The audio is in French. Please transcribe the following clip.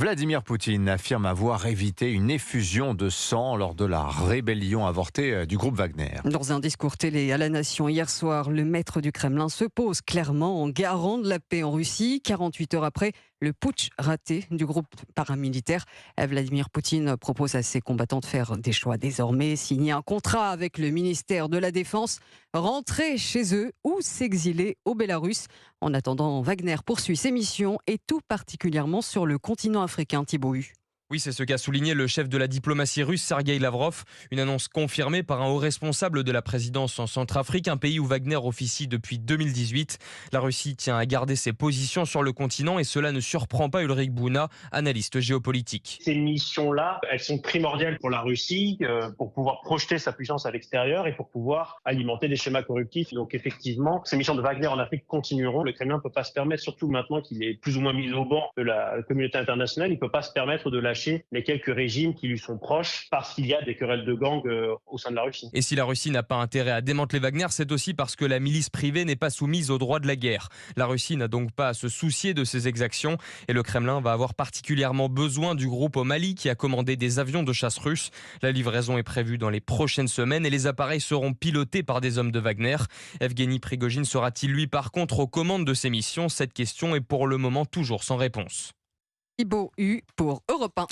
Vladimir Poutine affirme avoir évité une effusion de sang lors de la rébellion avortée du groupe Wagner. Dans un discours télé à la Nation hier soir, le maître du Kremlin se pose clairement en garant de la paix en Russie. 48 heures après le putsch raté du groupe paramilitaire, Vladimir Poutine propose à ses combattants de faire des choix désormais, signer un contrat avec le ministère de la Défense, rentrer chez eux ou s'exiler au Bélarus. En attendant, Wagner poursuit ses missions et tout particulièrement sur le continent africain. Thibaut Hu. Oui, c'est ce qu'a souligné le chef de la diplomatie russe, Sergueï Lavrov. Une annonce confirmée par un haut responsable de la présidence en Centrafrique, un pays où Wagner officie depuis 2018. La Russie tient à garder ses positions sur le continent et cela ne surprend pas Ulrich Bouna, analyste géopolitique. Ces missions-là, elles sont primordiales pour la Russie, pour pouvoir projeter sa puissance à l'extérieur et pour pouvoir alimenter des schémas corruptifs. Donc effectivement, ces missions de Wagner en Afrique continueront. Le Kremlin ne peut pas se permettre, surtout maintenant qu'il est plus ou moins mis au banc de la communauté internationale, il ne peut pas se permettre de lâcher les quelques régimes qui lui sont proches parce qu'il y a des querelles de gangs au sein de la Russie. Et si la Russie n'a pas intérêt à démanteler Wagner, c'est aussi parce que la milice privée n'est pas soumise au droit de la guerre. La Russie n'a donc pas à se soucier de ses exactions et le Kremlin va avoir particulièrement besoin du groupe au Mali qui a commandé des avions de chasse russes. La livraison est prévue dans les prochaines semaines et les appareils seront pilotés par des hommes de Wagner. Evgeny Prigojine sera-t-il lui par contre aux commandes de ces missions ? Cette question est pour le moment toujours sans réponse. Thibaut Hu pour Europe 1.